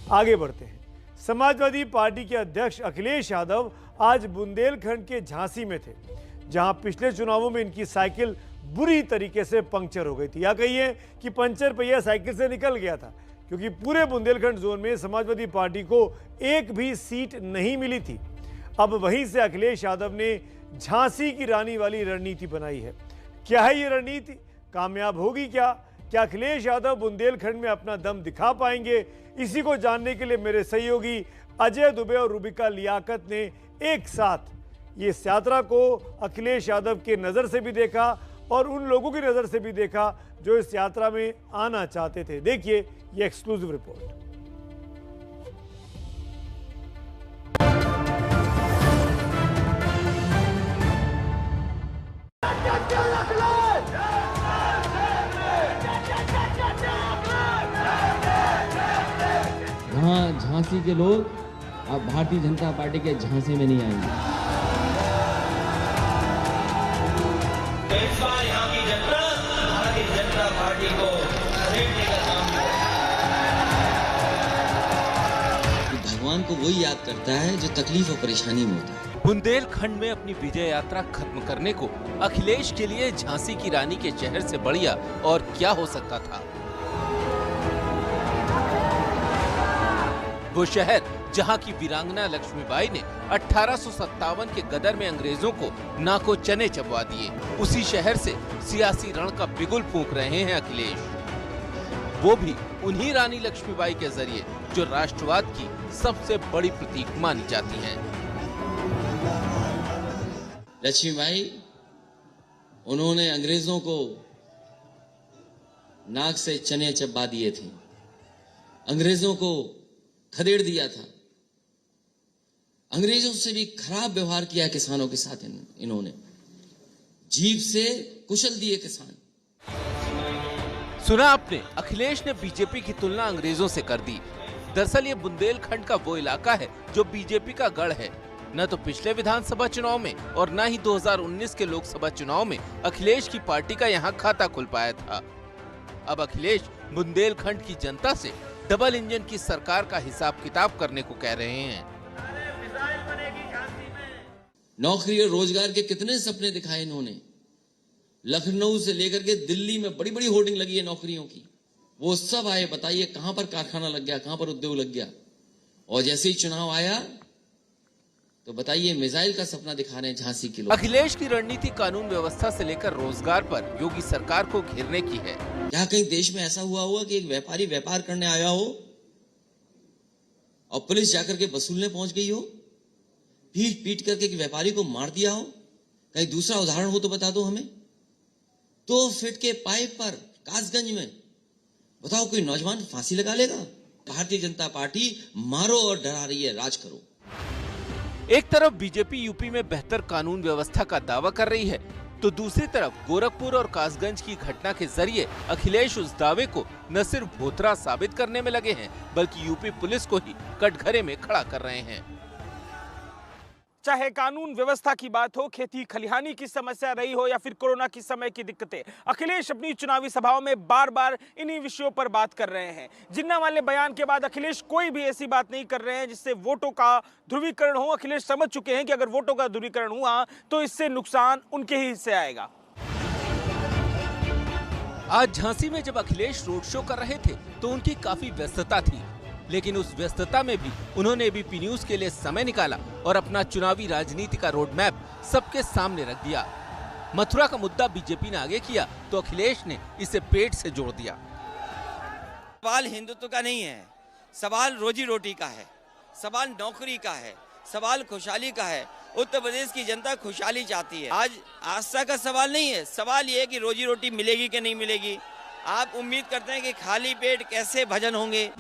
आगे बढ़ते हैं। समाजवादी पार्टी के अध्यक्ष अखिलेश यादव आज बुंदेलखंड के झांसी में थे, जहां पिछले चुनावों में इनकी साइकिल बुरी तरीके से पंक्चर हो गई थी, या कहिए कि पंचर पहिया साइकिल से निकल गया था, क्योंकि पूरे बुंदेलखंड जोन में समाजवादी पार्टी को एक भी सीट नहीं मिली थी। अब वहीं से अखिलेश यादव ने झांसी की रानी वाली रणनीति बनाई है। क्या है ये रणनीति, कामयाब होगी क्या अखिलेश यादव बुंदेलखंड में अपना दम दिखा पाएंगे? इसी को जानने के लिए मेरे सहयोगी अजय दुबे और रूबिका लियाकत ने एक साथ ये इस यात्रा को अखिलेश यादव के नज़र से भी देखा और उन लोगों की नज़र से भी देखा जो इस यात्रा में आना चाहते थे। देखिए ये एक्सक्लूसिव रिपोर्ट। यहाँ झांसी के लोग अब भारतीय जनता पार्टी के झांसी में नहीं आएंगे। इस बार यहाँ की जनता भारतीय जनता पार्टी को खरीदने का काम करेगी। भगवान को वही याद करता है जो तकलीफ और परेशानी में होता है। बुंदेलखंड में अपनी विजय यात्रा खत्म करने को अखिलेश के लिए झांसी की रानी के शहर से बढ़िया और क्या हो सकता था। वो शहर जहां की वीरांगना लक्ष्मीबाई ने 1857 के गदर में अंग्रेजों को नाको चने चबवा दिए, उसी शहर से सियासी रण का बिगुल फूंक रहे हैं अखिलेश, वो भी उन्हीं रानी लक्ष्मीबाई के जरिए जो राष्ट्रवाद की सबसे बड़ी प्रतीक मानी जाती हैं। लक्ष्मीबाई, उन्होंने अंग्रेजों को नाक से चने चबा दिए थे, अंग्रेजों को खदेड़ दिया था, अंग्रेजों से भी खराब व्यवहार किया किसानों के साथ। इन्होंने जीभ से कुचल दिए किसान। सुना आपने, अखिलेश ने बीजेपी की तुलना अंग्रेजों से कर दी। दरअसल ये बुंदेलखंड का वो इलाका है जो बीजेपी का गढ़ है। न तो पिछले विधानसभा चुनाव में और न ही 2019 के लोकसभा चुनाव में अखिलेश की पार्टी का यहाँ खाता खुल पाया था। अब अखिलेश बुंदेलखंड की जनता से डबल इंजन की सरकार का हिसाब किताब करने को कह रहे हैं। नौकरी और रोजगार के कितने सपने दिखाए इन्होंने। लखनऊ से लेकर के दिल्ली में बड़ी बड़ी होर्डिंग लगी है नौकरियों की, वो सब आए। बताइए कहां पर कारखाना लग गया, कहां पर उद्योग लग गया। और जैसे ही चुनाव आया तो बताइए मिसाइल का सपना दिखा रहे हैं झांसी के लोग। अखिलेश की रणनीति कानून व्यवस्था से लेकर रोजगार पर योगी सरकार को घेरने की है। क्या कहीं देश में ऐसा हुआ होगा कि एक व्यापारी व्यापार करने आया हो और पुलिस जाकर के वसूलने पहुंच गई हो, पीट पीट करके एक व्यापारी को मार दिया हो? कहीं दूसरा उदाहरण हो तो बता दो हमें। 2 फीट के पाइप पर कासगंज में बताओ कोई नौजवान फांसी लगा लेगा? भारतीय जनता पार्टी मारो और डरा रही है, राज करो। एक तरफ बीजेपी यूपी में बेहतर कानून व्यवस्था का दावा कर रही है, तो दूसरी तरफ गोरखपुर और कासगंज की घटना के जरिए अखिलेश उस दावे को न सिर्फ भोथरा साबित करने में लगे हैं, बल्कि यूपी पुलिस को ही कटघरे में खड़ा कर रहे हैं। चाहे कानून व्यवस्था की बात हो, खेती खलिहानी की समस्या रही हो या फिर कोरोना की समय की दिक्कतें, अखिलेश अपनी चुनावी सभाओं में बार बार इन्हीं विषयों पर बात कर रहे हैं। जिन्ना वाले बयान के बाद अखिलेश कोई भी ऐसी बात नहीं कर रहे हैं जिससे वोटों का ध्रुवीकरण हो। अखिलेश समझ चुके हैं कि अगर वोटों का ध्रुवीकरण हुआ तो इससे नुकसान उनके ही हिस्से आएगा। आज झांसी में जब अखिलेश रोड शो कर रहे थे तो उनकी काफी व्यस्तता थी, लेकिन उस व्यस्तता में भी उन्होंने एबीपी न्यूज के लिए समय निकाला और अपना चुनावी राजनीति का रोड मैप सबके सामने रख दिया। मथुरा का मुद्दा बीजेपी ने आगे किया तो अखिलेश ने इसे पेट से जोड़ दिया। सवाल हिंदुत्व का नहीं है, सवाल रोजी रोटी का है, सवाल नौकरी का है, सवाल खुशहाली का है। उत्तर प्रदेश की जनता खुशहाली चाहती है। आज आस्था का सवाल नहीं है, सवाल ये है कि रोजी रोटी मिलेगी कि नहीं मिलेगी। आप उम्मीद करते हैं कि खाली पेट कैसे भजन होंगे।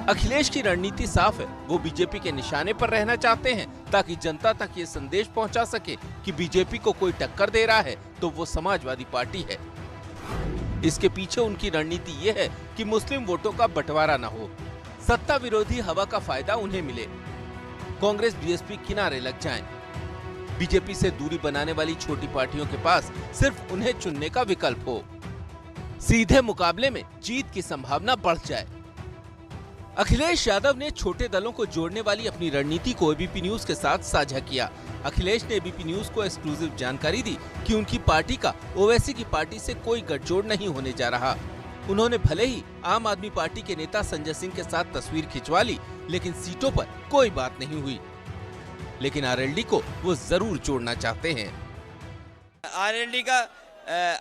अखिलेश की रणनीति साफ है, वो बीजेपी के निशाने पर रहना चाहते हैं ताकि जनता तक ये संदेश पहुंचा सके कि बीजेपी को कोई टक्कर दे रहा है तो वो समाजवादी पार्टी है। इसके पीछे उनकी रणनीति ये है कि मुस्लिम वोटों का बंटवारा न हो, सत्ता विरोधी हवा का फायदा उन्हें मिले, कांग्रेस बीएसपी किनारे लग जाएं। बीजेपी से दूरी बनाने वाली छोटी पार्टियों के पास सिर्फ उन्हें चुनने का विकल्प हो, सीधे मुकाबले में जीत की संभावना बढ़ जाए। अखिलेश यादव ने छोटे दलों को जोड़ने वाली अपनी रणनीति को एबीपी न्यूज के साथ साझा किया। अखिलेश ने एबीपी न्यूज को एक्सक्लूसिव जानकारी दी कि उनकी पार्टी का ओवैसी की पार्टी से कोई गठजोड़ नहीं होने जा रहा। उन्होंने भले ही आम आदमी पार्टी के नेता संजय सिंह के साथ तस्वीर खिंचवा ली, लेकिन सीटों पर कोई बात नहीं हुई। लेकिन आरएलडी को वो जरूर जोड़ना चाहते हैं। आरएलडी का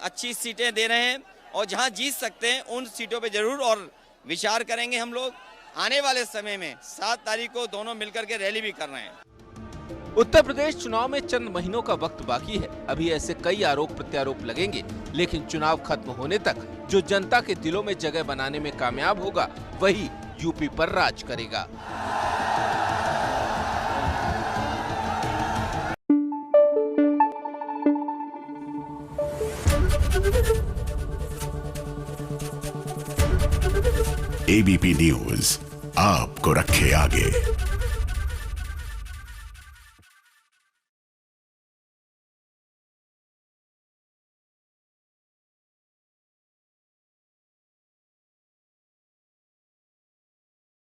अच्छी सीटें दे रहे हैं और जहां जीत सकते हैं उन सीटों पे जरूर और विचार करेंगे। हम लोग आने वाले समय में 7 तारीख को दोनों मिलकर के रैली भी कर रहे हैं। उत्तर प्रदेश चुनाव में चंद महीनों का वक्त बाकी है। अभी ऐसे कई आरोप प्रत्यारोप लगेंगे, लेकिन चुनाव खत्म होने तक जो जनता के दिलों में जगह बनाने में कामयाब होगा वही यूपी पर राज करेगा। एबीपी न्यूज आपको रखे आगे।